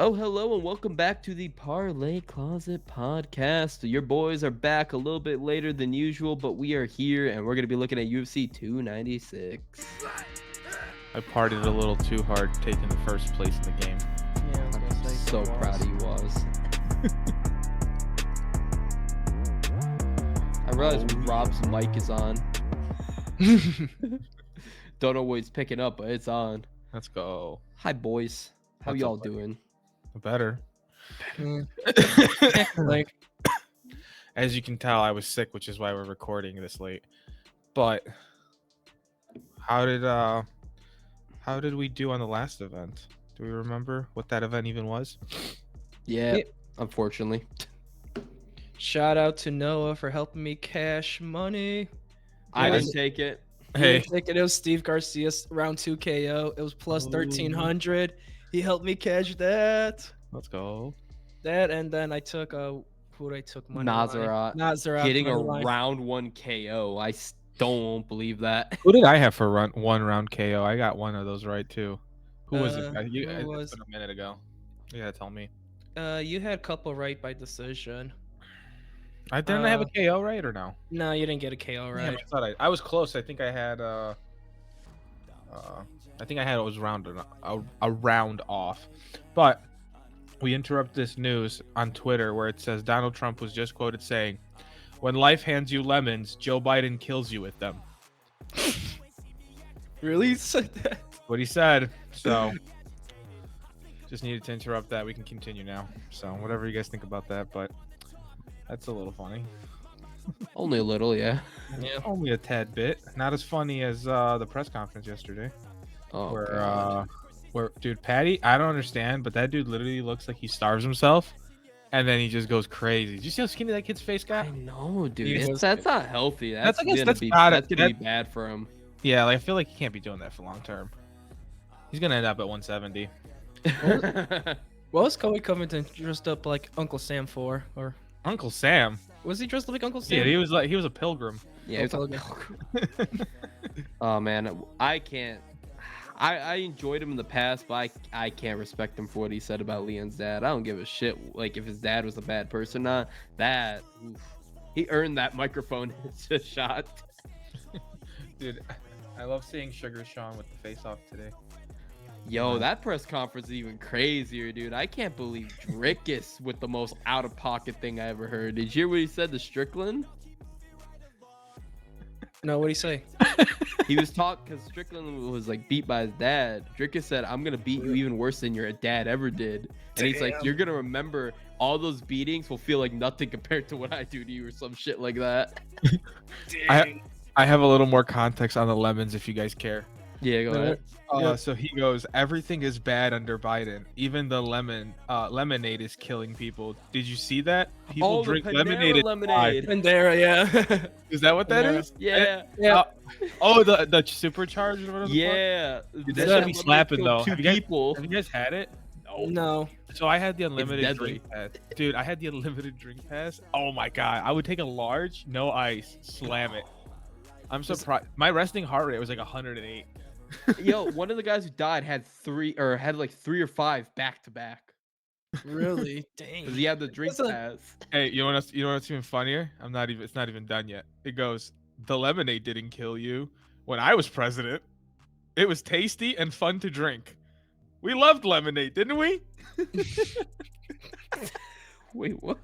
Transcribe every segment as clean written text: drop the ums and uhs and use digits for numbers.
Oh, hello, and welcome back to the Parlay Closet podcast. Your boys are back a little bit later than usual, but we are here, and we're going to be looking at UFC 296. I partied a little too hard taking the first place in the game. Yeah, I'm so proud of you, was. I realize Rob's mic is on. Don't know what he's picking up, but it's on. Let's go. Hi, boys. How What's y'all up, buddy? doing? Better. like As you can tell, I was sick, which is why we're recording this late. But how did we do on the last event? Do we remember what that event even was? Yeah, Yeah. unfortunately. shout out to Noah for helping me cash money. I Yeah, didn't take it. Hey, it was Steve Garcia's round 2 KO. It was plus Ooh. 1300. He helped me cash that. let's go. That and then I took who I took money Nazarat getting a money line. round 1 KO. I don't believe that. Who did I have for one round KO? I got one of those right too. Who was it? who It's was- been a minute ago. You gotta tell me. You had a couple right by decision. I didn't have a KO right or no? No, you didn't get a KO right. Damn, I thought I was close. I think I had it was a round off. But we interrupt this news on Twitter where it says Donald Trump was just quoted saying, "When life hands you lemons, Joe Biden kills you with them." Really? He said that? What he said. So just needed to interrupt that. We can continue now. So whatever you guys think about that, but that's a little funny. Only a little, yeah. Yeah. Only a tad bit. Not as funny as the press conference yesterday. Oh, where God. where dude Patty, I don't understand, but that dude literally looks like he starves himself and then he just goes crazy. Did you see how skinny that kid's face got? I know, dude. He was- That's not healthy. That's- That's I guess gonna that's be not a- that's gonna be bad for him. Yeah, like I feel like he can't be doing that for long term. He's gonna end up at 170. What was Covington dressed up like Uncle Sam for? Or Uncle Sam. was he dressed up like Uncle Sam? Yeah, he was a pilgrim. Yeah, it's oh man, I can't. I enjoyed him in the past, but I can't respect him for what he said about Leon's dad. I don't give a shit like if his dad was a bad person or not. That he earned that microphone shot. Dude, I love seeing Sugar Sean with the face off today. Yo, that press conference is even crazier, dude. I can't believe Drickus with the most out of pocket thing I ever heard. Did you hear what he said to Strickland? No, what'd he say? He was talking because Strickland was like beat by his dad. Drickus said, "I'm gonna beat you even worse than your dad ever did." And he's like, "You're gonna remember all those beatings will feel like nothing compared to what I do to you," or some shit like that. I have a little more context on the lemons if you guys care. Yeah, go ahead. Yeah. So he goes, "Everything is bad under Biden. Even the lemonade is killing people. Did you see that? People Oh, the drink Panera lemonade. and lemonade. Bandera, yeah. die." Is that what that Panera. is? Yeah, Yeah. Oh, the supercharged or whatever. the fuck? yeah. Dude, That that should be lemonade slapping killed though. Two Have you guys- people. Have you guys had it? No. So I had the unlimited deadly. drink pass. Dude, I had the unlimited drink pass. Oh my god. I would take a large, no ice, slam it. I'm surprised. My resting heart rate was like 108. Yo, one of the guys who died had like three or five back to back Really? Dang. because he had the drink That's a- pass. Hey, you know what's even funnier? It's not even done yet. It goes, "The lemonade didn't kill you. When I was president, it was tasty and fun to drink. We loved lemonade, didn't we?" Wait, what?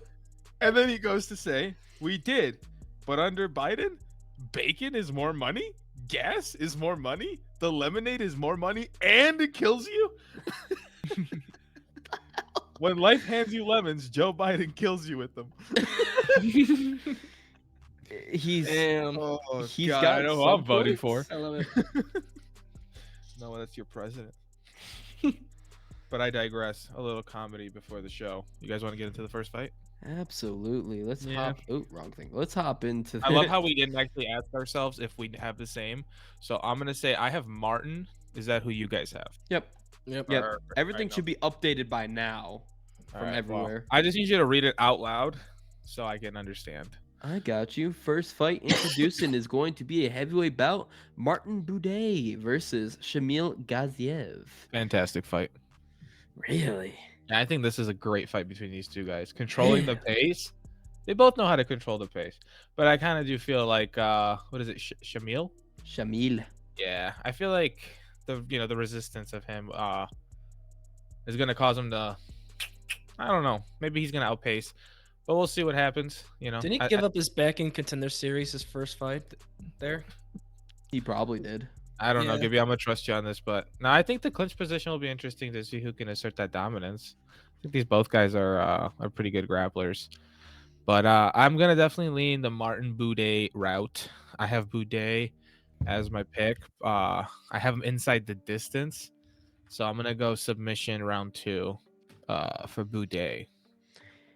And then he goes to say, "We did. But under Biden, bacon is more money, gas is more money, the lemonade is more money, and it kills you." When life hands you lemons, Joe Biden kills you with them. He's Damn. Oh, He's God, got I know who some I'm voting points. for. I love it. No, that's your president. But I digress. A little comedy before the show. You guys want to get into the first fight? Absolutely. Let's Yeah. hop. Oh, wrong thing. Let's hop into. I love how we didn't actually ask ourselves if we have the same. So I'm gonna say I have Martin. Is that who you guys have? Yep. Yep. Yep. Perfect. Everything I know. should be updated by now All from right, well, everywhere. I just need you to read it out loud so I can understand. I got you. First fight introducing is going to be a heavyweight bout: Martin Boudet versus Shamil Gaziev. Fantastic fight. Really? Yeah, I think this is a great fight between these two guys. Controlling the Damn. pace. They both know how to control the pace. But I kind of do feel like what is it? Shamil? Shamil. Yeah, I feel like the resistance of him is going to cause him to, I don't know. Maybe he's going to outpace. But we'll see what happens, Didn't he give up his back in Contender Series his first fight there? He probably did. I don't know, Yeah. Gibby. I'm gonna trust you on this, but no, I think the clinch position will be interesting to see who can assert that dominance. I think these both guys are pretty good grapplers, but I'm gonna definitely lean the Martin Boudet route. I have Boudet as my pick. I have him inside the distance, so I'm gonna go submission round 2 for Boudet.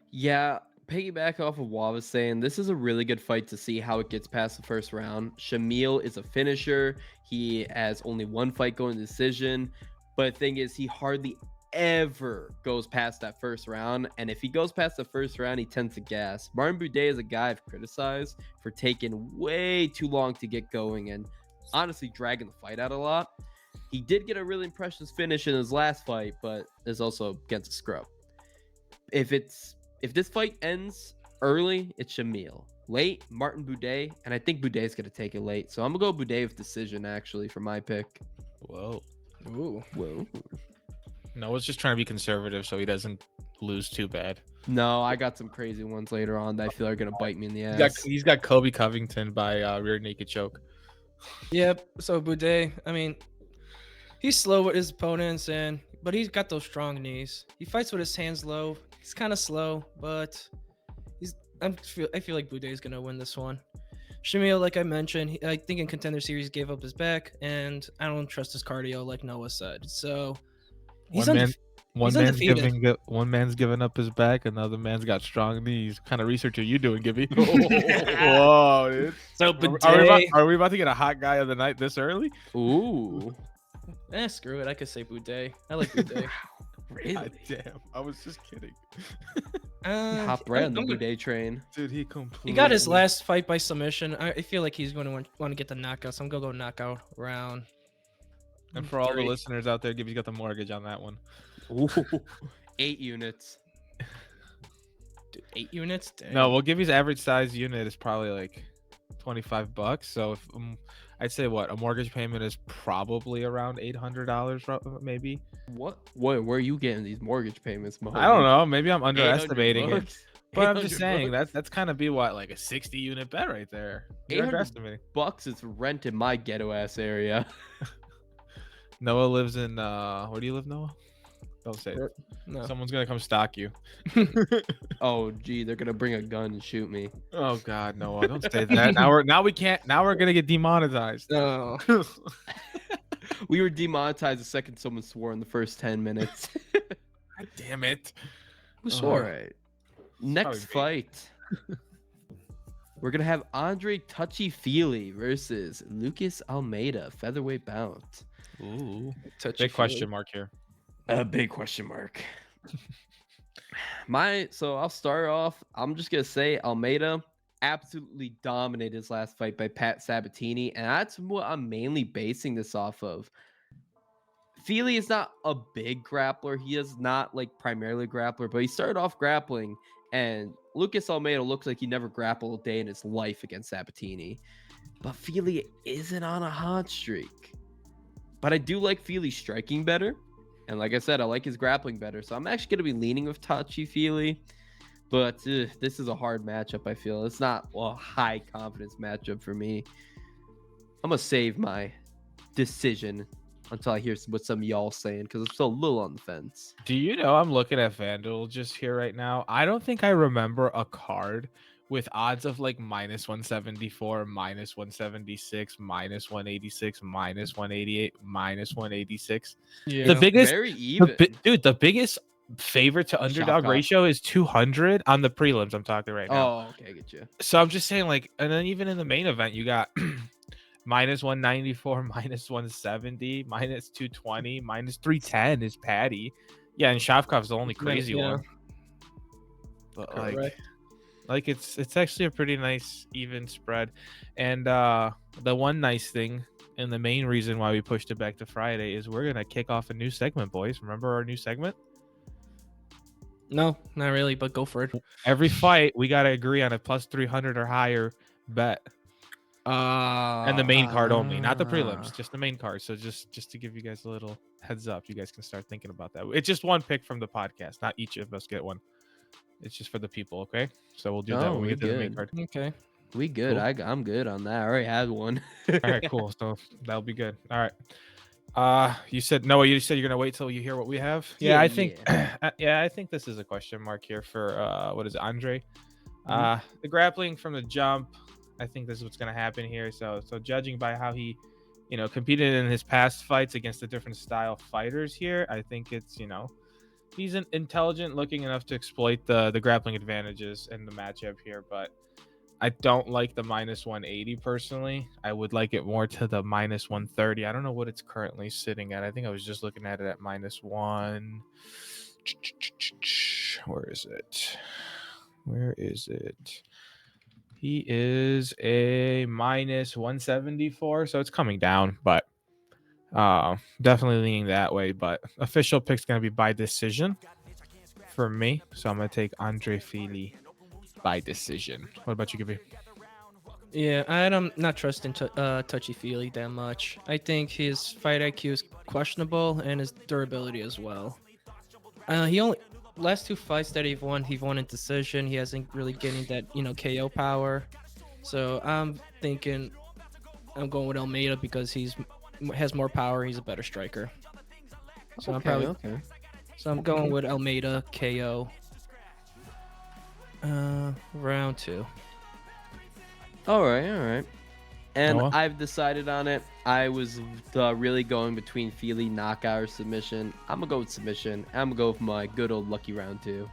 Yeah, piggyback off of what I was saying, this is a really good fight to see how it gets past the first round. Shamil is a finisher. He has only one fight going to decision. But the thing is, he hardly ever goes past that first round. And if he goes past the first round, he tends to gas. Martin Boudet is a guy I've criticized for taking way too long to get going and honestly dragging the fight out a lot. He did get a really impressive finish in his last fight, but is also against a scrub. If this fight ends early, it's Shamil. Late, Martin Boudet, and I think Boudet's gonna take it late. So I'm gonna go Boudet with decision actually for my pick. Whoa. Ooh. Whoa. Noah's just trying to be conservative so he doesn't lose too bad. No, I got some crazy ones later on that I feel are gonna bite me in the ass. He's got Kobe Covington by rear naked choke. Yep. So Boudet, I mean, he's slow with his opponents, but he's got those strong knees. He fights with his hands low. He's kind of slow, but I feel like Boudet is gonna win this one. Shamil, like I mentioned, I think in Contender Series gave up his back, and I don't trust his cardio, like Noah said. So he's undefeated. One man's giving up his back, another man's got strong knees. What kind of research are you doing, Gibby? Whoa, dude. So Are we about to get a hot guy of the night this early? Ooh. Screw it. I could say Boudet. I like Boudet. Really? God damn. I was just kidding. Hop right on the Boudet train. Dude, he completely. He got his last fight by submission. I feel like he's going to want to get the knockout, so I'm going to go knockout round. And for all the 3. listeners out there, Gibby's got the mortgage on that one. Ooh. 8 units. Dude, 8 units? Dang. No, well, Gibby's average size unit is probably like $25. So if I'd say a mortgage payment is probably around $800, maybe. What? Where are you getting these mortgage payments, Mo? I don't know. Maybe I'm underestimating it. $800. But I'm just saying $800. that's kind of be like a 60 unit bet right there. You're underestimating. $800 is rent in my ghetto ass area. Noah lives in where do you live, Noah? Don't say it. No. Someone's gonna come stalk you. Oh gee, they're gonna bring a gun and shoot me. Oh God, Noah, don't say that. Now we're gonna get demonetized. No. We were demonetized the second someone swore in the first 10 minutes. God damn it. Who All swore? right. Next Probably fight. We're gonna have Andre Touchy Feely versus Lucas Almeida, featherweight bout. Ooh. Touchy Big question mark here. A big question mark. So I'll start off. I'm just gonna say Almeida absolutely dominated his last fight by Pat Sabatini, and that's what I'm mainly basing this off of. Feely is not a big grappler. He is not like primarily a grappler, but he started off grappling, and Lucas Almeida looks like he never grappled a day in his life against Sabatini. But Feely isn't on a hot streak. But I do like Feely striking better. And like I said, I like his grappling better. So I'm actually going to be leaning with Touchy Feely. But this is a hard matchup, I feel. It's not a high confidence matchup for me. I'm going to save my decision until I hear what some of y'all saying, because I'm still a little on the fence. Do you know I'm looking at FanDuel just here right now? I don't think I remember a card with odds of like -174, -176, -186, -188, -186. Yeah. The biggest, Very even. the biggest favorite to underdog Shopcock. ratio is 200 on the prelims. I'm talking right now. Oh, okay, I get you. So I'm just saying, like, and then even in the main event, you got -194, -170, -220, -310 is Patty. Yeah, and Shavkov's the only crazy Yeah. one. But Correct. like it's actually a pretty nice even spread. And the one nice thing and the main reason why we pushed it back to Friday is we're gonna kick off a new segment, boys. Remember our new segment? No, not really, but go for it. Every fight, we got to agree on a plus 300 or higher bet. And the main card only, not the prelims, just the main card. So just to give you guys a little heads up, you guys can start thinking about that. It's just one pick from the podcast, not each of us get one. It's just for the people, okay? So we'll do that when we get to the main card. Okay. We good. Cool. I'm good on that. I already had one. All right, cool. So that'll be good. All right. You said Noah. You said you're gonna wait till you hear what we have. Yeah, I think. Yeah, I think this is a question mark here for what is it, Andre? The grappling from the jump. I think this is what's gonna happen here. So judging by how he, competed in his past fights against the different style fighters here, I think it's he's intelligent, looking enough to exploit the grappling advantages in the matchup here, but I don't like the minus 180 personally. I would like it more to the minus 130. I don't know what it's currently sitting at. I think I was just looking at it at minus one. Where is it? Where is it? He is a minus 174, so it's coming down, but definitely leaning that way. But official pick's going to be by decision for me, so I'm going to take Andre Fili by decision. What about you, Gibby? Yeah, I'm not trusting Touchy-Feely that much. I think his fight IQ is questionable and his durability as well. Last two fights that he won in decision. He hasn't really getting that KO power. So I'm thinking I'm going with Almeida because has more power. He's a better striker. So I'm going with Almeida KO. Round 2. All right. And Noah? I've decided on it. I was really going between Feely knockout or submission. I'm gonna go with submission. I'm gonna go with my good old lucky round 2.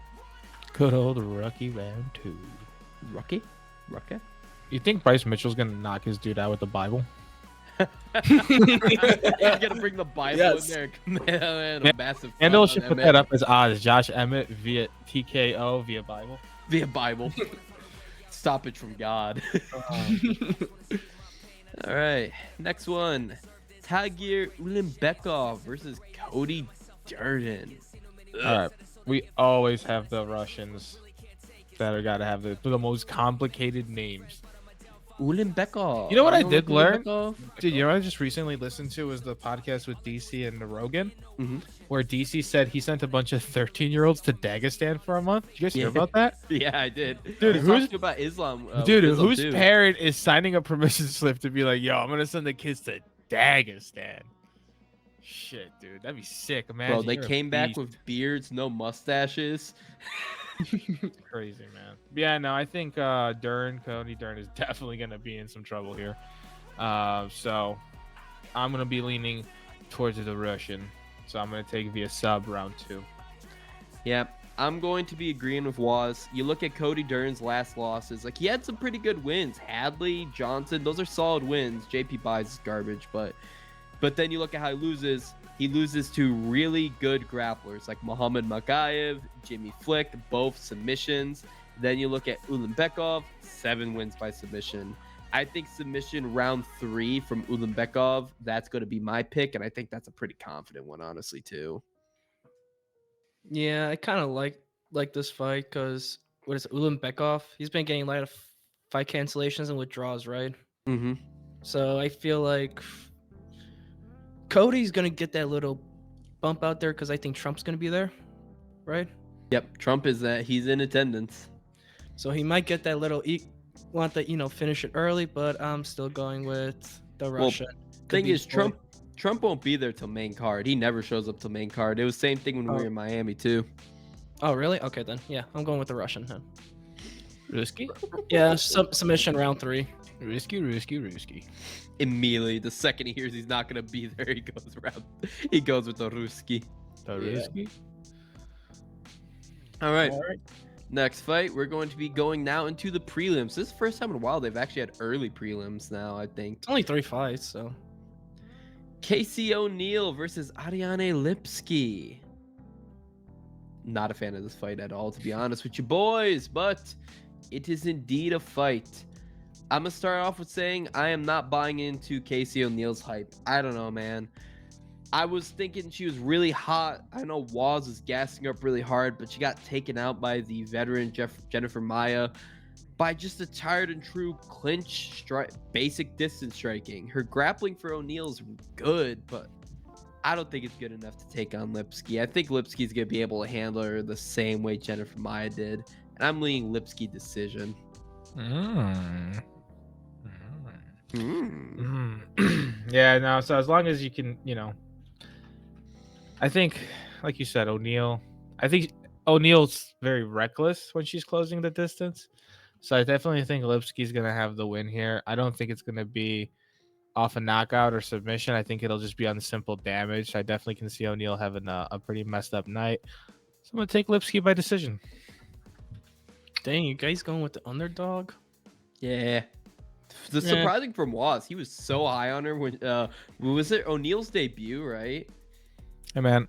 Good old rookie round 2. Rookie? You think Bryce Mitchell's gonna knock his dude out with the Bible? You gotta bring the Bible in there. Man, a massive Handle front should on put that up as odds. Josh Emmett via TKO via Bible. Via Bible. Stoppage from God. All right, next one. Tagir Ulimbekov versus Cody Durden. All right, we always have the Russians that are gotta have the most complicated names. Ulimbekov. You know what I don't did like learn? Ulimbekov? Dude, you know what I just recently listened to was the podcast with DC and Rogan, Mhm. where DC said he sent a bunch of 13-year-olds to Dagestan for a month. Did you guys hear about that? Yeah, I did. Dude, I who's talked about Islam? whose too. parent is signing a permission slip to be like, yo, I'm gonna send the kids to Dagestan? Shit, dude, that'd be sick. Imagine. Bro, they you're a came back beast. with beards, no mustaches. Crazy, man. Yeah, no, I think Cody Dern is definitely gonna be in some trouble here. So I'm gonna be leaning towards the Russian. So I'm gonna take via sub round 2. Yeah, I'm going to be agreeing with Waz. You look at Cody Dern's last losses, like he had some pretty good wins. Hadley, Johnson, those are solid wins. JP Buys is garbage, but then you look at how he loses. He loses to really good grapplers like Muhammad Makayev, Jimmy Flick, both submissions. Then you look at Ulimbekov, 7 wins by submission. I think submission round 3 from Ulimbekov, that's going to be my pick, and I think that's a pretty confident one, honestly, too. Yeah, I kind of like this fight because what is it, Ulimbekov? He's been getting a lot of fight cancellations and withdrawals, right? Mm-hmm. So I feel like Cody's gonna get that little bump out there because I think Trump's gonna be there, right? Yep, Trump is that. He's in attendance. So he might get that little want that finish it early, but I'm still going with the Russian. Thing is, Khabib's boy. Trump won't be there till main card. He never shows up till main card. It was the same thing when we were in Miami too. Oh really? Okay then. Yeah, I'm going with the Russian then. Risky? Yeah, submission round 3. Risky. Immediately, the second he hears he's not gonna be there, he goes around. He goes with the Ruski. Risky? All right. Next fight, we're going to be going now into the prelims. This is the first time in a while they've actually had early prelims now, I think. It's only 3 fights, so. Casey O'Neill versus Ariane Lipski. Not a fan of this fight at all, to be honest with you boys, but it is indeed a fight. I'm going to start off with saying I am not buying into Casey O'Neill's hype. I don't know, man. I was thinking she was really hot. I know Waz is gassing up really hard, but she got taken out by the veteran Jennifer Maya by just a tired and true clinch basic distance striking. Her grappling for O'Neal's good, but I don't think it's good enough to take on Lipski. I think Lipski's gonna be able to handle her the same way Jennifer Maya did, and I'm leaning Lipski decision. Yeah, no. So as long as you can, I think, like you said, O'Neal. I think O'Neal's very reckless when she's closing the distance. So I definitely think Lipski's gonna have the win here. I don't think it's gonna be off a knockout or submission. I think it'll just be on simple damage. I definitely can see O'Neal having a pretty messed up night. So I'm gonna take Lipski by decision. Dang, you guys going with the underdog? Yeah. The surprising from Waz, he was so high on her when was it O'Neal's debut, right? Hey man,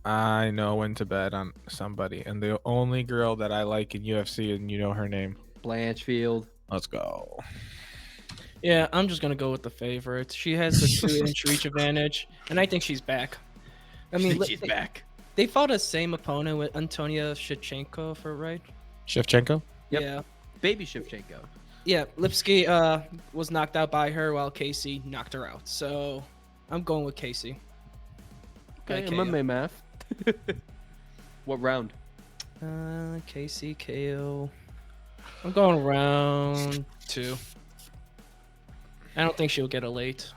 I know when to bet on somebody, and the only girl that I like in UFC, and you know her name, Blanchfield. Let's go. Yeah, I'm just gonna go with the favorite. She has the 2-inch reach advantage, and I think she's back. I mean, she's back. They fought the same opponent with Antonia Shevchenko, right? Shevchenko? Yep. Yeah. Baby Shevchenko. Yeah, Lipski was knocked out by her while Casey knocked her out. So I'm going with Casey. Okay, MMA math. What round? Casey KO. I'm going round 2. I don't think she'll get a late.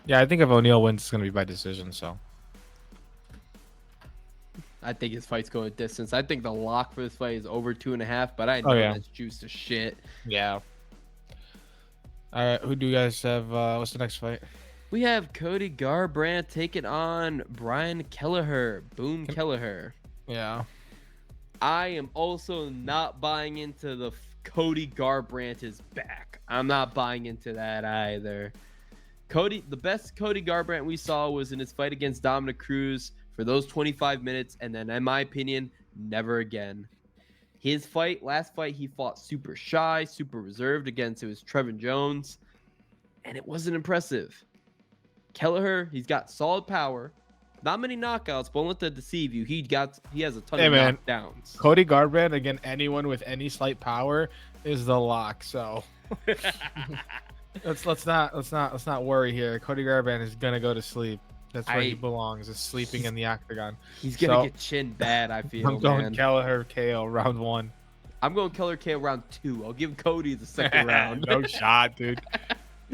Yeah, I think if O'Neal wins, it's gonna be by decision. So I think his fight's going distance. I think the lock for this fight is over 2.5, but I know that's juice to shit. Yeah. All right, who do you guys have? What's the next fight? We have Cody Garbrandt taking on Brian Kelleher. Boom Kelleher. Yeah. I am also not buying into the Cody Garbrandt is back. I'm not buying into that either. The best Cody Garbrandt we saw was in his fight against Dominic Cruz for those 25 minutes, and then, in my opinion, never again. His last fight, he fought super shy, super reserved against it was Trevin Jones, and it wasn't impressive. Kelleher, he's got solid power. Not many knockouts, but don't let that deceive you. He has a ton of knockdowns. Cody Garbrandt against anyone with any slight power is the lock. So let's not worry here. Cody Garbrandt is gonna go to sleep. That's where he belongs, is sleeping in the octagon. He's gonna get chinned bad, I feel. I'm going Kelleher KO round 1. I'm going Kelleher KO round 2. I'll give Cody the second round. No shot, dude.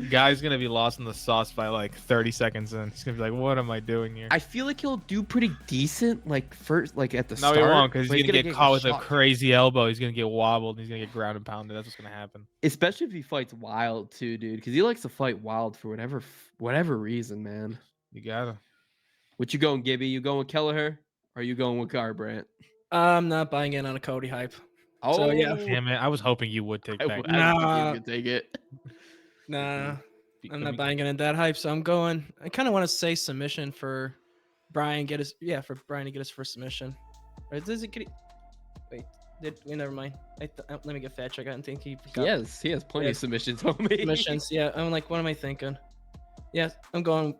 Guy's gonna be lost in the sauce by like 30 seconds in. He's gonna be like, "What am I doing here?" I feel like he'll do pretty decent, at the start. No, he won't, because he's gonna get caught with a crazy elbow. He's gonna get wobbled. And he's gonna get ground and pounded. That's what's gonna happen. Especially if he fights wild too, dude, because he likes to fight wild for whatever reason, man. You gotta. What you going, Gibby? You going with Kelleher? Or are you going with Garbrandt? I'm not buying in on a Cody hype. Oh, so, yeah. Damn it! I was hoping you would take that. I could take it. Nah, I'm not buying into that hype. So I'm going. I kind of want to say submission for Brian to get his first submission. Right? Never mind. Let me get fact check. I don't think he has plenty of submissions on me. Submissions, yeah. I'm like, what am I thinking? Yeah, I'm going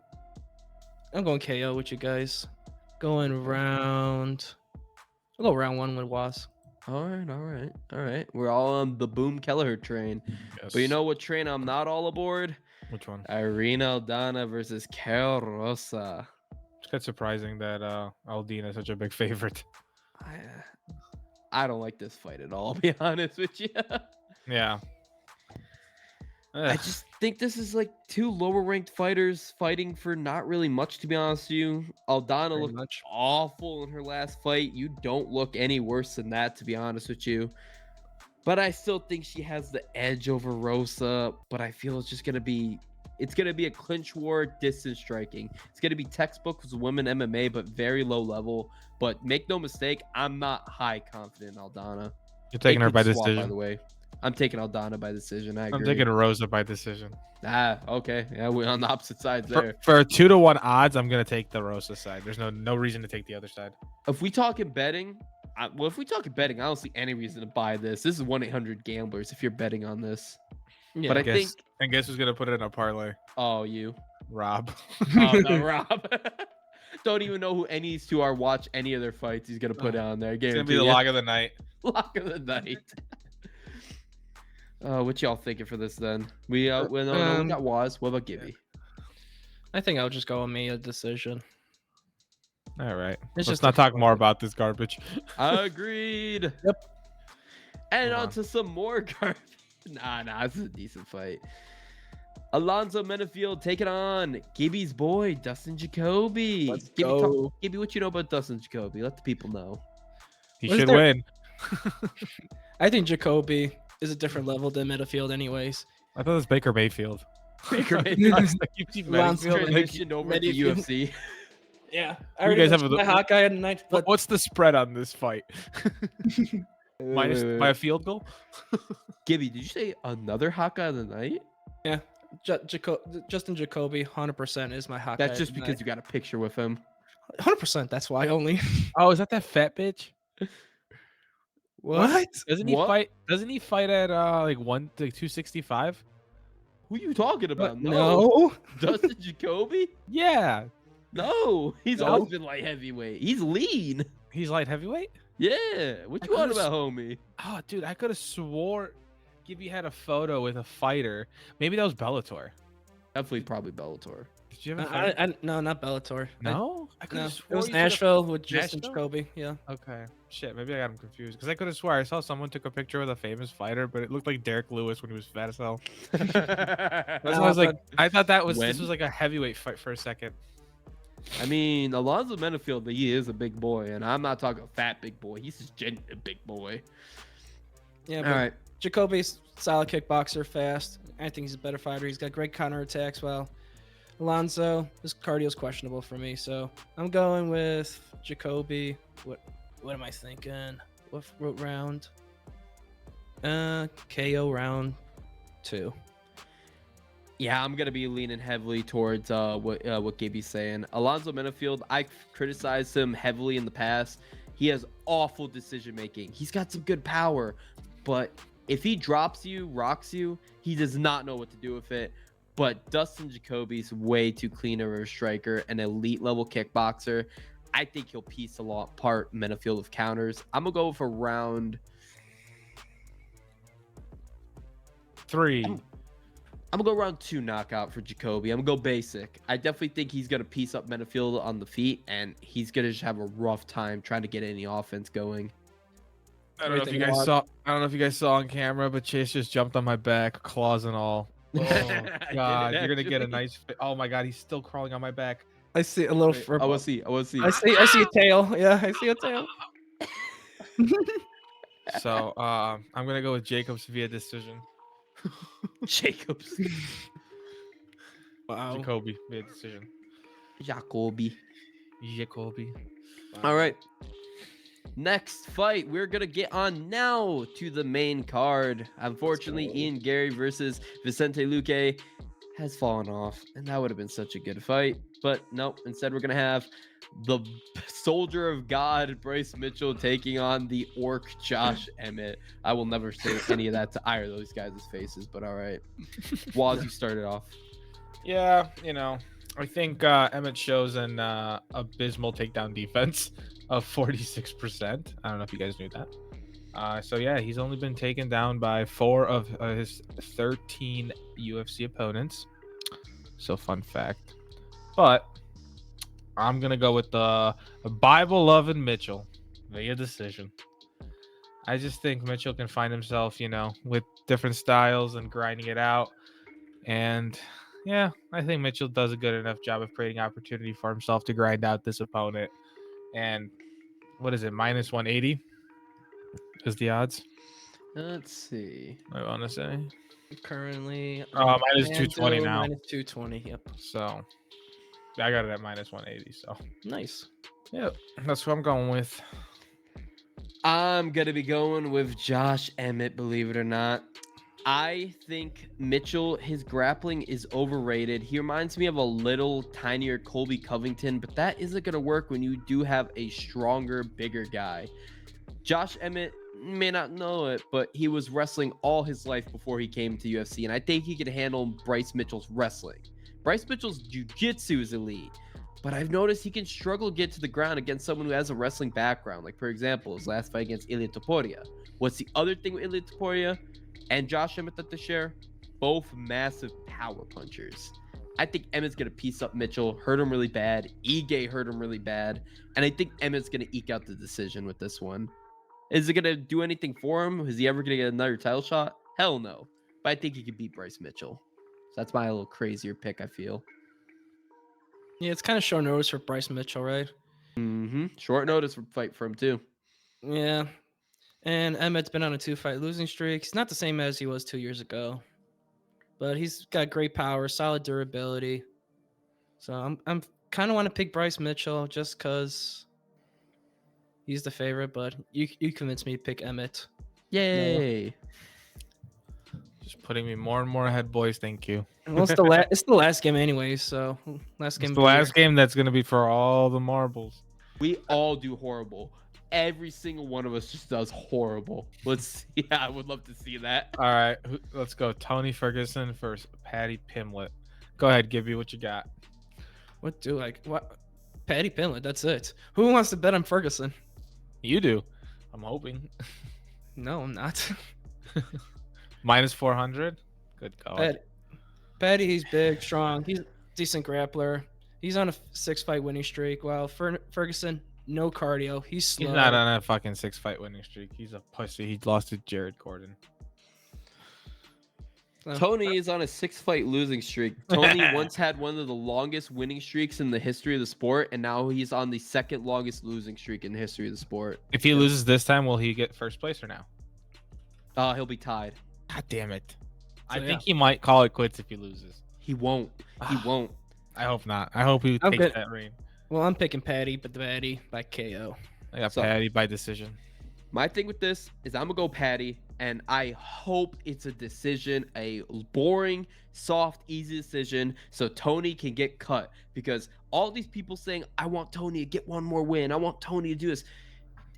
KO with you guys. I'll go round 1 with Was. All right. We're all on the Boom Kelleher train. Yes. But you know what train I'm not all aboard? Which one? Irina Aldana versus Carol Rosa. It's quite surprising that Aldina is such a big favorite. I don't like this fight at all, to be honest with you. Yeah. I just think this is like two lower ranked fighters fighting for not really much, to be honest with you. Aldana looked awful in her last fight. You don't look any worse than that, to be honest with you. But I still think she has the edge over Rosa. But I feel it's gonna be a clinch war, distance striking. It's gonna be textbook with women MMA, but very low level. But make no mistake, I'm not high confident in Aldana. You're taking her by decision, by the way. I'm taking Aldana by decision. I agree. I'm taking Rosa by decision. Okay. Yeah, we're on the opposite sides there. For 2-1 odds, I'm gonna take the Rosa side. There's no reason to take the other side. If we talk in betting, I don't see any reason to buy this. This is 1-800 gamblers. If you're betting on this, But I Guess, think, and guess who's gonna put it in a parlay? oh, you. Rob. Oh, no, Rob. Don't even know who any of these two are. Watch any of their fights. He's going to put it on there. It's gonna Guarantee be the ya. lock of the night. Lock of the night. What y'all thinking for this then? We no, we got Waz. What about Gibby? I think I'll just go with me a decision. All right. It's Let's just not a talk fight. more about this garbage. Agreed. Yep. And Hold on on. to some more garbage. Nah, this is a decent fight. Alonzo Menafield taking on Gibby's boy, Dustin Jacoby. Let's Gibby, go. Gibby, what you know about Dustin Jacoby? Let the people know. He Was should there- win. I think Jacoby is a different level than Midfield, anyways. I thought it was Baker Mayfield. Baker Mayfield I keep seeing Lance Mayfield and I keep- transitioned over to Medifield. UFC. Yeah, I You already guys have mentioned a- my Hawkeye at night, but What's the spread on this fight? Minus Wait. by a field goal? Gibby, did you say another Hawkeye of the night? Justin Jacoby, 100% is my Hawkeye. That's just because you got a picture with him. 100%. That's why only. Oh, is that fat bitch? What? Doesn't he What? fight? Doesn't he fight at like 265? Who you talking about? No. Dustin Jacoby? Yeah, No, he's No. always been light heavyweight. He's lean. he's light heavyweight. Yeah, what I you on could've about, homie? Oh, dude, I could have swore Gibby had a photo with a fighter. Maybe that was Bellator. Definitely, probably Bellator. Did you have a fight? No, not Bellator. No, No, I could've it swore was you took a- Nashville with Justin Nashville? Jacoby. Yeah. Okay, shit, maybe I got him confused because I could have swore I saw someone took a picture with a famous fighter, but it looked like Derek Lewis when he was fat as hell. That's why I was like, I thought that was this When? was like a heavyweight fight for a second. I mean, Alonzo Menafield, he is a big boy, and I'm not talking fat big boy. He's just a big boy. Yeah. All But right. Jacoby's solid kickboxer, fast. I think he's a better fighter. He's got great counterattacks. Well, Alonzo, his cardio's questionable for me, so I'm going with Jacoby. What am I thinking? What round? KO round 2. Yeah, I'm gonna be leaning heavily towards what Gibby's saying. Alonzo Menafield, I criticized him heavily in the past. He has awful decision making. He's got some good power, but if he drops you, rocks you, he does not know what to do with it. But Dustin Jacoby's way too clean of a striker, an elite level kickboxer. I think he'll piece apart Menafield with counters. I'm gonna go for round 3. I'm gonna go round 2 knockout for Jacoby. I'm gonna go basic. I definitely think he's gonna piece up Menafield on the feet, and he's gonna just have a rough time trying to get any offense going. I don't know if you guys saw. I don't know if you guys saw on camera, but Chase just jumped on my back, claws and all. Oh I god, did it, you're gonna get a actually. nice. Oh my god, he's still crawling on my back. I see a little. Wait, I want to see. I want to see. I see a tail. Yeah, I see a tail. So I'm gonna go with Jacobs via decision. Jacobs. Wow. Jacoby via decision. Jacoby. Jacoby. All right. Next fight, we're gonna get on now to the main card. Unfortunately, go. Ian Gary versus Vicente Luque has fallen off, and that would have been such a good fight. But nope, instead we're gonna have the soldier of God, Bryce Mitchell, taking on the orc Josh Emmett. I will never say any of that to either of those guys' faces, but all right. Waz, you started off. Yeah, you know, I think Emmett shows an abysmal takedown defense of 46%. I don't know if you guys knew that. So yeah, he's only been taken down by 4 of his 13 UFC opponents. So fun fact. But I'm gonna go with the Bible-loving Mitchell via decision. I just think Mitchell can find himself, you know, with different styles and grinding it out. And yeah, I think Mitchell does a good enough job of creating opportunity for himself to grind out this opponent. And what is it, minus 180 is the odds? Let's see. I want to say. Currently. Minus Mando 220 now. Minus 220. Yep. So I got it at minus 180. So Nice. yeah, that's what I'm going with. I'm gonna be going with Josh Emmett, believe it or not. I think Mitchell, his grappling is overrated. He reminds me of a little tinier Colby Covington, but that isn't gonna work when you do have a stronger, bigger guy. Josh Emmett, may not know it, but he was wrestling all his life before he came to UFC, and I think he could handle Bryce Mitchell's wrestling. Bryce Mitchell's jiu-jitsu is elite, but I've noticed he can struggle to get to the ground against someone who has a wrestling background. Like, for example, his last fight against Ilia Topuria. What's the other thing with Ilia Topuria and Josh Emmett that they share? Both massive power punchers. I think Emmett's going to piece up Mitchell, hurt him really bad. Ige hurt him really bad. And I think Emmett's going to eke out the decision with this one. Is it going to do anything for him? Is he ever going to get another title shot? Hell no. But I think he could beat Bryce Mitchell. So that's my little crazier pick, I feel. Yeah, it's kind of short notice for Bryce Mitchell, right? Short notice for fight for him, too. Yeah. And Emmett's been on a 2-fight losing streak. He's not the same as he was 2 years ago. But he's got great power, solid durability. So I'm kind of want to pick Bryce Mitchell just because he's the favorite, but you convinced me to pick Emmett. Yay. Just putting me more and more ahead, boys. Thank you. Well, it's the last game anyway, so last game. It's the last game that's going to be for all the marbles. We all do horrible. Every single one of us just does horrible. Let's see. I would love to see that. All right, let's go. Tony Ferguson versus Patty Pimlet. Go ahead, Gibby. What you got? What? Patty Pimlet. That's it. Who wants to bet on Ferguson? You do. I'm hoping. No, I'm not. Minus 400. Good God. Patty, he's big, strong. He's a decent grappler. He's on a 6-fight winning streak. While Ferguson, no cardio. He's slow. He's not on a fucking 6-fight winning streak. He's a pussy. He lost to Jared Gordon. Tony is on a 6-fight losing streak. Tony once had one of the longest winning streaks in the history of the sport, and now he's on the second longest losing streak in the history of the sport. If he loses this time, will he get first place or no? He'll be tied. God damn it. So, I think he might call it quits if he loses. He won't. He won't. I hope not. I hope he takes that reign. Well, I'm picking Patty, but Patty by KO. I got Patty by decision. My thing with this is I'm going to go Patty, and I hope it's a decision, a boring, soft, easy decision, so Tony can get cut. Because all these people saying, I want Tony to get one more win. I want Tony to do this.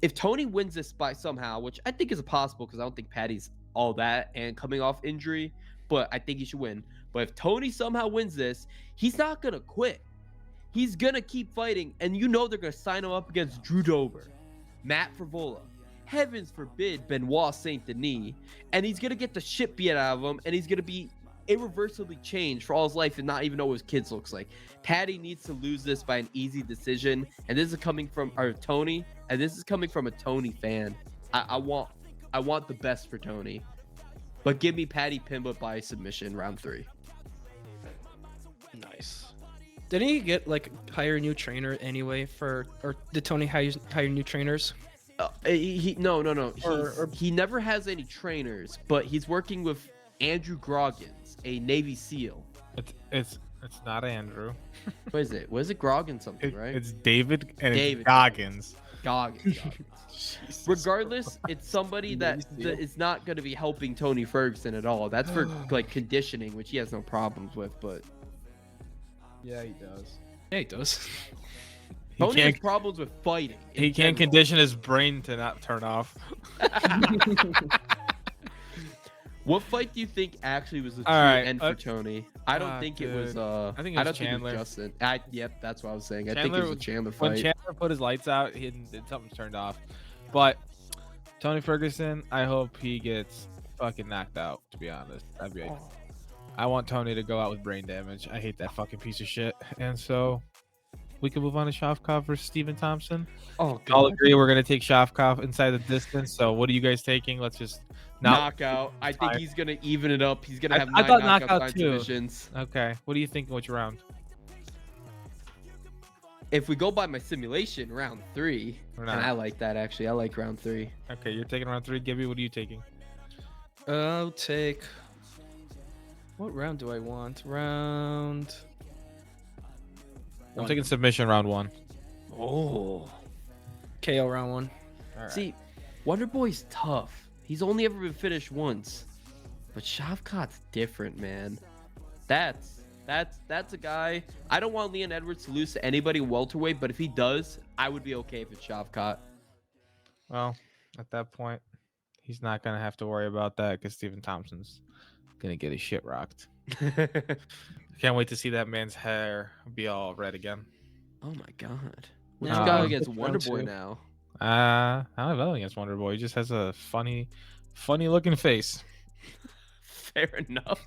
If Tony wins this by somehow, which I think is possible because I don't think Patty's all that and coming off injury, but I think he should win. But if Tony somehow wins this, he's not going to quit. He's going to keep fighting, and you know they're going to sign him up against Drew Dober, Matt Frevola, heavens forbid, Benoit Saint Denis, and he's going to get the shit beat out of him, and he's going to be irreversibly changed for all his life and not even know what his kids looks like. Patty needs to lose this by an easy decision, and this is coming from Tony, and this is coming from a Tony fan. I want the best for Tony, but give me Patty Pimblett by submission round 3. Nice. Didn't he get hire a new trainer anyway or did Tony hire new trainers? No. He never has any trainers, but he's working with Andrew Groggins, a Navy SEAL. It's not Andrew. What is it? Was it Groggins something, right? It's David and David. It's Goggins. Goggins. Regardless, it's somebody that is not going to be helping Tony Ferguson at all. That's for conditioning, which he has no problems with, but yeah, he does. Yeah, he does. Tony has problems with fighting. He can't condition his brain to not turn off. What fight do you think actually was the true end for Tony? I don't think it was. I think it was Chandler. Justin. Yep, that's what I was saying. I think it was a Chandler fight. When Chandler put his lights out, something turned off. But Tony Ferguson, I hope he gets fucking knocked out. To be honest, I want Tony to go out with brain damage. I hate that fucking piece of shit. And so we can move on to Shavkov versus Stephen Thompson. Oh, God. I'll agree. We're gonna take Shavkov inside the distance. So what are you guys taking? Let's just. Knockout. I think he's gonna even it up. He's gonna have 9 knockout too. submissions. Okay. What do you think? Which round? If we go by my simulation, round 3. And I like that actually. I like round 3. Okay, you're taking round 3. Gibby, what are you taking? I'll take. What round do I want? I'm taking submission round 1. Oh. KO round 1. All right. See, Wonder Boy's tough. He's only ever been finished once, but Shavkat's different, man. That's a guy. I don't want Leon Edwards to lose to anybody welterweight, but if he does, I would be okay if it's Shavkat. Well, at that point, He's not gonna have to worry about that because Stephen Thompson's gonna get his shit rocked. Can't wait to see that man's hair be all red again. Oh my god. What Yeah, you got Um, against round Wonder Boy two. now? I don't have anything against Wonder Boy. He just has a funny looking face. Fair enough.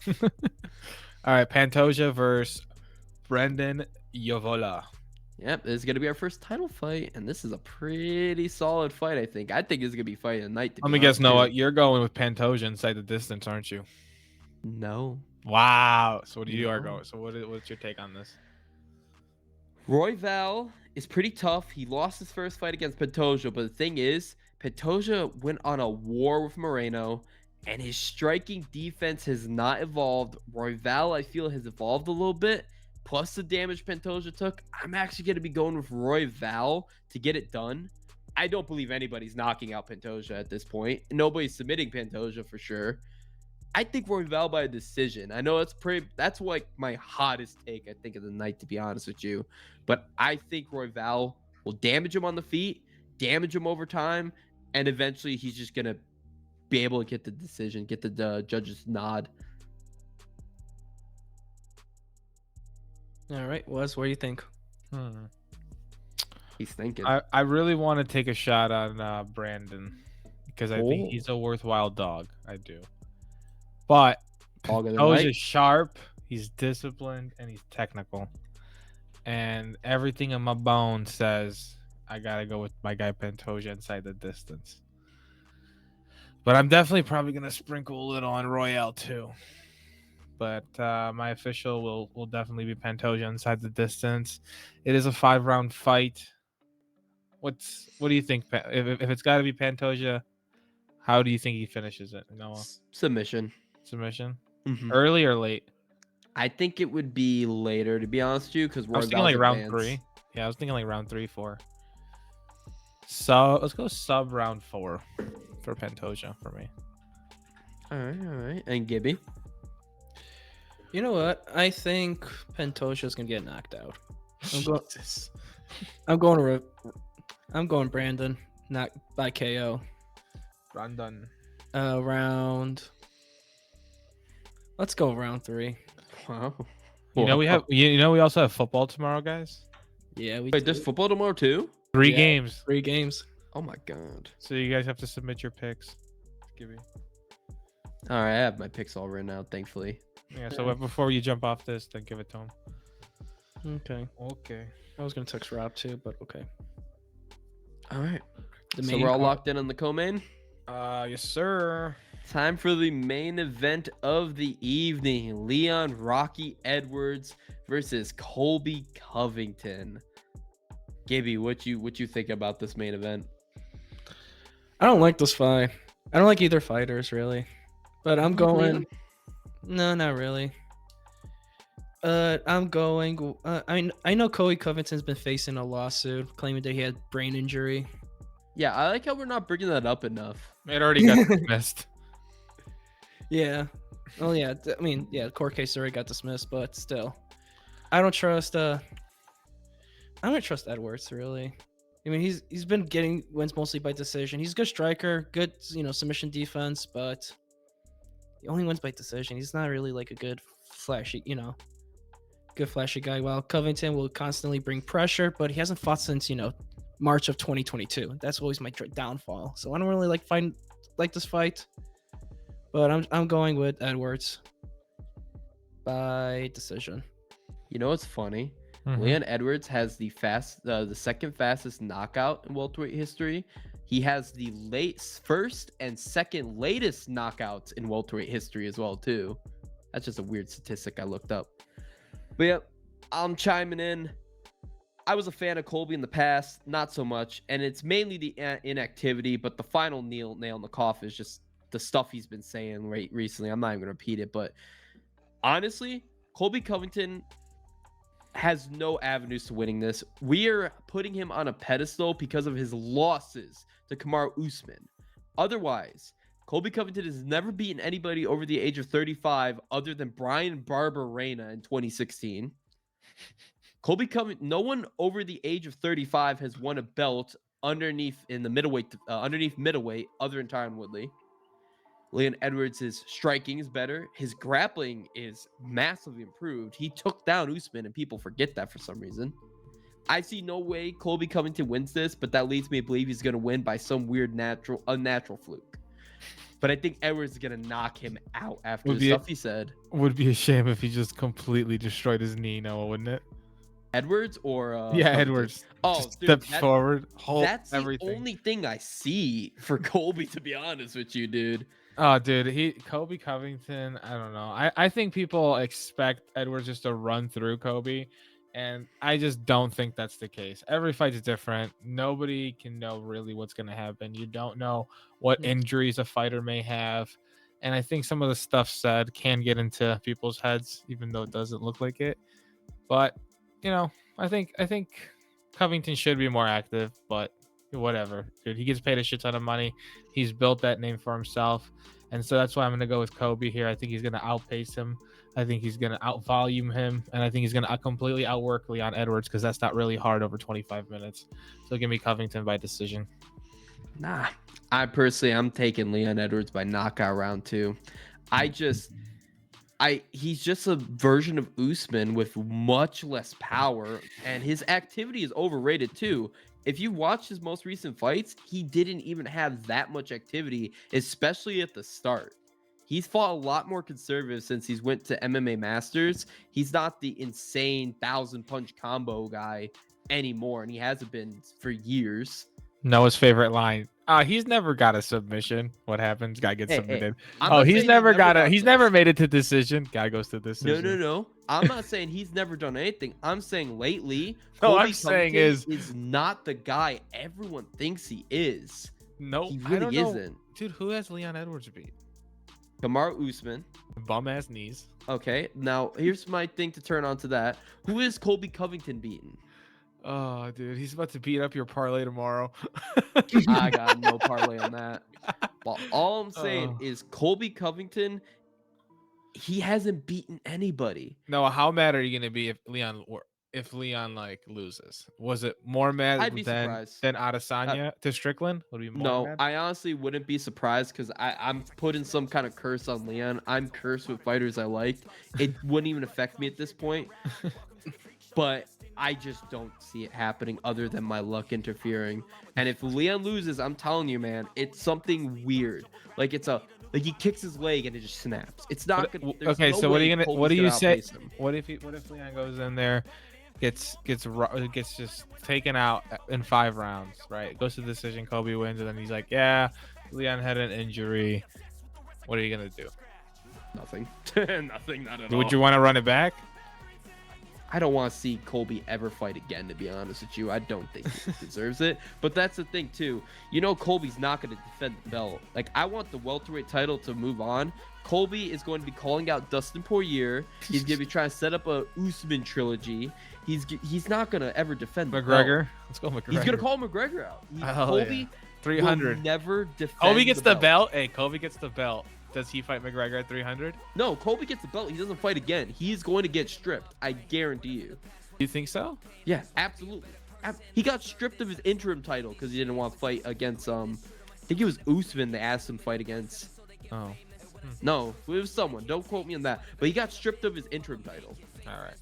All right, Pantoja versus Brendan Yovola. Yep, this is gonna be our first title fight, and this is a pretty solid fight. I think this is gonna be fight of the night. Let me guess, Noah. You're going with Pantoja inside the distance, aren't you? No. Wow. So what you are No. going? So what's your take on this? Roy Val is pretty tough. He lost his first fight against Pantoja, but the thing is, Pantoja went on a war with Moreno, and his striking defense has not evolved. Roy Val, I feel, has evolved a little bit. Plus the damage Pantoja took, I'm actually going to be going with Roy Val to get it done. I don't believe anybody's knocking out Pantoja at this point. Nobody's submitting Pantoja for sure. I think Roy Val by a decision. I know that's like my hottest take, I think, of the night, to be honest with you. But I think Roy Val will damage him on the feet, damage him over time, and eventually he's just going to be able to get the decision, get the judge's nod. All right, Wes, what do you think? He's thinking. I really want to take a shot on Brandon because I think he's a worthwhile dog. I do. But Pantoja's sharp, he's disciplined, and he's technical. And everything in my bones says I gotta go with my guy Pantoja inside the distance. But I'm definitely probably gonna sprinkle a little on Royale too. But my official will definitely be Pantoja inside the distance. It is a 5-round fight. What do you think? If it's got to be Pantoja, how do you think he finishes it? Noah? Submission. Mm-hmm. Early or late? I think it would be later, to be honest with you, because I was thinking like round 3. Yeah, I was thinking like round 3, 4. So let's go sub round 4 for Pantoja for me. All right. And Gibby? You know what? I think Pantoja's gonna get knocked out. I'm going Brandon, not by KO. Brandon. Let's go round 3. Wow. We also have football tomorrow, guys. Yeah, we. Wait, there's football tomorrow too? 3 games. 3 games. Oh my god. So you guys have to submit your picks. Gibby. All right, I have my picks all written out, thankfully. Yeah. So before you jump off this, then give it to him. Okay. I was gonna text Rob too, but okay. All right. So we're all locked in on the co-main? Yes, sir. Time for the main event of the evening. Leon Rocky Edwards versus Colby Covington. Gibby, what you think about this main event? I don't like this fight. I don't like either fighters really, but I'm going. No, not really. I'm going. I know Colby Covington's been facing a lawsuit claiming that he had brain injury. Yeah, I like how we're not bringing that up enough. It already got dismissed. Yeah. Oh yeah. I mean, yeah, the court case already got dismissed, but still, I don't trust. I don't trust Edwards really. I mean, he's been getting wins mostly by decision. He's a good striker, good submission defense, but he only wins by decision. He's not really like a good flashy guy. While Covington will constantly bring pressure, but he hasn't fought since March of 2022. That's always my downfall. So I don't really like this fight, but I'm going with Edwards by decision. You know what's funny? Mm-hmm. Leon Edwards has the second fastest knockout in welterweight history. He has the first and second latest knockouts in welterweight history as well too. That's just a weird statistic I looked up. But yeah, I'm chiming in. I was a fan of Colby in the past, not so much, and it's mainly the inactivity, but the final nail in the coffin is just the stuff he's been saying recently. I'm not even going to repeat it, but honestly, Colby Covington has no avenues to winning this. We are putting him on a pedestal because of his losses to Kamaru Usman. Otherwise, Colby Covington has never beaten anybody over the age of 35 other than Brian Barberena in 2016. Colby Covington, no one over the age of 35 has won a belt underneath middleweight other than Tyron Woodley. Leon Edwards' striking is better. His grappling is massively improved. He took down Usman, and people forget that for some reason. I see no way Colby Covington wins this, but that leads me to believe he's going to win by some weird unnatural fluke. But I think Edwards is going to knock him out after the stuff he said. Would be a shame if he just completely destroyed his knee, Noah, wouldn't it? Edwards or yeah, Covington? Edwards. Oh, just dude, step forward, hold that's everything. the only thing I see for Colby, to be honest with you, dude. Oh, dude, Colby Covington. I don't know. I think people expect Edwards just to run through Colby, and I just don't think that's the case. Every fight's different. Nobody can know really what's going to happen. You don't know what injuries a fighter may have, and I think some of the stuff said can get into people's heads, even though it doesn't look like it. But I think Covington should be more active, but whatever, dude. He gets paid a shit ton of money. He's built that name for himself, and so that's why I'm gonna go with Kobe here. I think he's gonna outpace him. I think he's gonna outvolume him, and I think he's gonna completely outwork Leon Edwards because that's not really hard over 25 minutes. So give me Covington by decision. Nah, I'm taking Leon Edwards by knockout round 2. He's just a version of Usman with much less power, and his activity is overrated too. If you watch his most recent fights, he didn't even have that much activity, especially at the start. He's fought a lot more conservative since he's went to MMA Masters. He's not the insane 1,000-punch combo guy anymore, and he hasn't been for years. Noah's favorite line. He's never got a submission. What happens? Guy gets submitted. He's never made it to decision. Guy goes to decision. No. I'm not saying he's never done anything. I'm saying lately, no, I'm saying is not the guy everyone thinks he is. No, he really isn't. Dude, who has Leon Edwards beat? Kamaru Usman. Bum ass knees. Okay, now here's my thing to turn on to that. Who is Colby Covington beaten? Oh, dude, he's about to beat up your parlay tomorrow. I got no parlay on that. But all I'm saying is Colby Covington, he hasn't beaten anybody. No, how mad are you gonna be if Leon like loses? Was it more mad than Adesanya to Strickland? Would be more mad? I honestly wouldn't be surprised because I'm putting some kind of curse on Leon. I'm cursed with fighters I liked. It wouldn't even affect me at this point. But I just don't see it happening other than my luck interfering. And if Leon loses, I'm telling you, man, it's something weird. Like he kicks his leg and it just snaps. It's not gonna. Okay, so what do you say? What if Leon goes in there, gets just taken out in 5 rounds, right? Goes to the decision, Kobe wins, and then he's like, yeah, Leon had an injury. What are you gonna do? Nothing. Nothing. Not at all. Would you want to run it back? I don't want to see Colby ever fight again, to be honest with you. I don't think he deserves it. But that's the thing, too. Colby's not going to defend the belt. Like, I want the welterweight title to move on. Colby is going to be calling out Dustin Poirier. He's going to be trying to set up a Usman trilogy. He's not going to ever defend the McGregor. belt. Let's go McGregor. He's going to call McGregor out. Colby 300. will never defend Colby gets the belt. Hey, Colby gets the belt. Does he fight McGregor at 300? No, Colby gets the belt. He doesn't fight again. He's going to get stripped. I guarantee you. You think so? Yeah, absolutely. He got stripped of his interim title because he didn't want to fight against I think it was Usman they asked him to fight against. Oh. No, it was someone. Don't quote me on that. But he got stripped of his interim title. All right.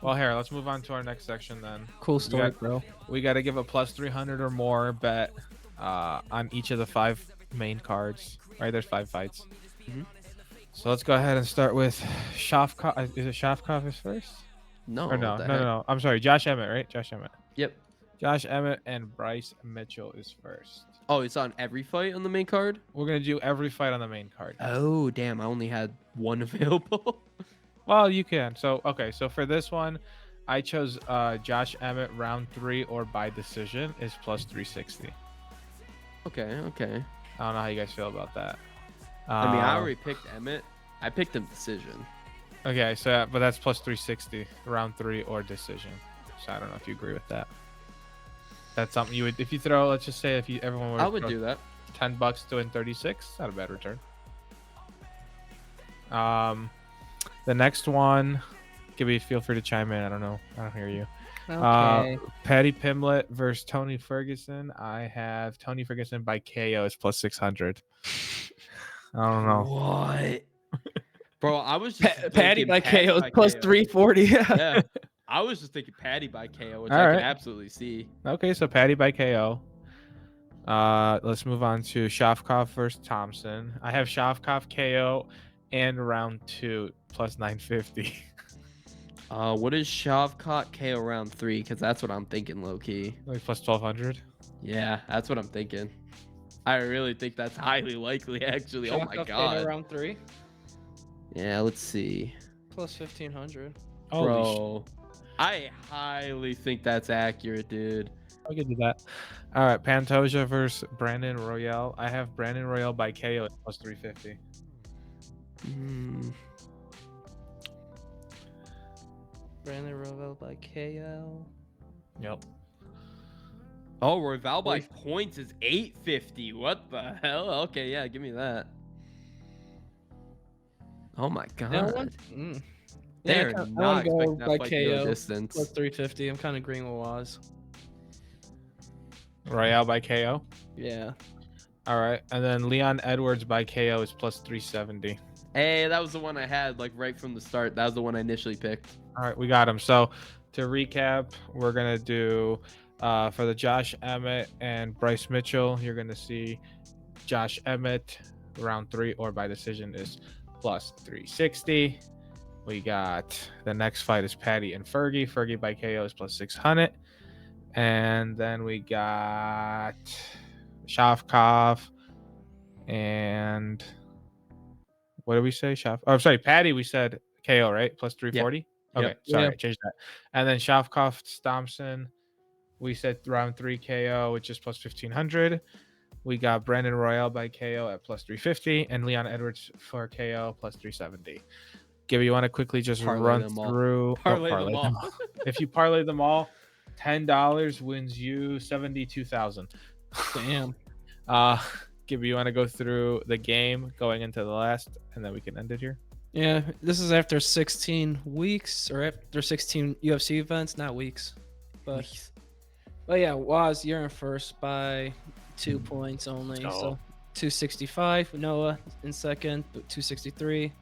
Well, here, let's move on to our next section then. Cool story, bro. We got to give a plus 300 or more bet on each of the 5 main cards. Right, there's 5 fights. Mm-hmm. So let's go ahead and start with Shavkov. Is it Shavkov is first? No. Or no. I'm sorry. Josh Emmett, right? Josh Emmett. Yep. Josh Emmett and Bryce Mitchell is first. Oh, it's on every fight on the main card? We're going to do every fight on the main card. Oh, damn. I only had 1 available. Well, you can. So for this one, I chose Josh Emmett round 3 or by decision is plus 360. Okay. I don't know how you guys feel about that. I already picked Emmett. I picked him decision. Okay, so but that's plus 360 round 3 or decision. So I don't know if you agree with that. That's something you would if you throw. Let's just say everyone would. I would do that. $10 to win 36. Not a bad return. The next one, feel free to chime in. I don't know. I don't hear you. Okay. Paddy Pimblett versus Tony Ferguson. I have Tony Ferguson by KO is plus 600. I don't know. What? Bro, I was just Patty thinking by Patty KO is by plus KO. 340. Yeah. I was just thinking Patty by KO, which All I can right. absolutely see. Okay, so Patty by KO. Let's move on to Shavkov versus Thompson. I have Shavkov KO and round 2 plus 950. What is Shavkat KO round 3? Because that's what I'm thinking, low key. Like plus 1200. Yeah, that's what I'm thinking. I really think that's highly likely, actually. Oh my KO god. round 3 Yeah, let's see. plus 1500. Holy shit. Bro, I highly think that's accurate, dude. I could do that. All right, Pantoja versus Brandon Royale. I have Brandon Royale by KO at plus 350. Brandon Royval by KO. Yep. Oh, Royval by points is 850. What the hell? Okay, yeah, give me that. Oh my god. They're I not want to go expecting that by fight to go KO distance. plus 350. I'm kind of agreeing with Waz. Royale by KO. Yeah. All right, and then Leon Edwards by KO is plus 370. Hey, that was the one I had like right from the start. That was the one I initially picked. All right, we got him. So to recap, we're gonna do for the Josh Emmett and Bryce Mitchell. You're gonna see Josh Emmett round 3 or by decision is plus 360. We got the next fight is Patty and Fergie. Fergie by KO is plus 600. And then we got Shavkov and what did we say? Oh, sorry, Patty. We said KO, right? Plus 340. Okay, Yep. sorry, Yep. I changed that. And then Shavkov Thompson, we said round 3 KO, which is plus 1500. We got Brandon Royale by KO at plus 350, and Leon Edwards for KO plus 370. Gibby, you want to quickly just Parlay run them all. through? Parlay them all. If you parlay them all, $10 wins you 72,000. Damn. Gibby, you want to go through the game going into the last, and then we can end it here? Yeah, this is after 16 weeks or after 16 UFC events, not weeks. But yeah, Waz, you're in first by 2 points only. Let's go. So 265. Noah in second, but 263.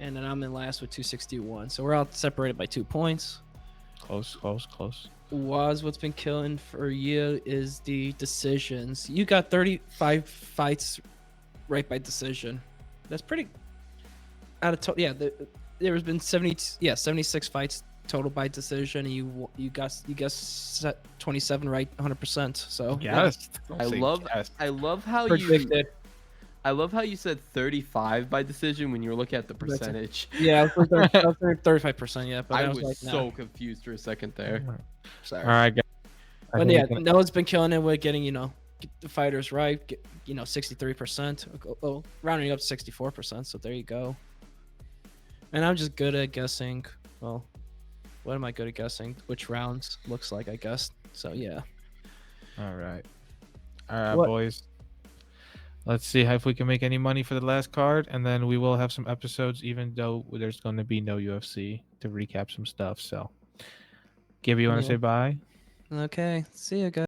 And then I'm in last with 261. So we're all separated by 2 points. Close. Waz, what's been killing for you is the decisions. You got 35 fights right by decision. That's pretty out of total. Yeah, there has been 76 fights total by decision. And you guess 27 right, 100%. So Yes. I love how predicted. I love how you said 35 by decision when you were looking at the percentage. Yeah, I was 35%. Yeah, but I I was like, so nah. confused for a second there. Sorry. All right, guys. But yeah, Noah's been killing it with getting, get the fighters right, 63%. Oh, rounding up to 64%. So there you go. And I'm just good at guessing. Well, what am I good at guessing? Which rounds looks like, I guess. So yeah. All right, boys. Let's see if we can make any money for the last card, and then we will have some episodes, even though there's going to be no UFC, to recap some stuff. So, Gibby, you want to say bye? Okay. See you guys.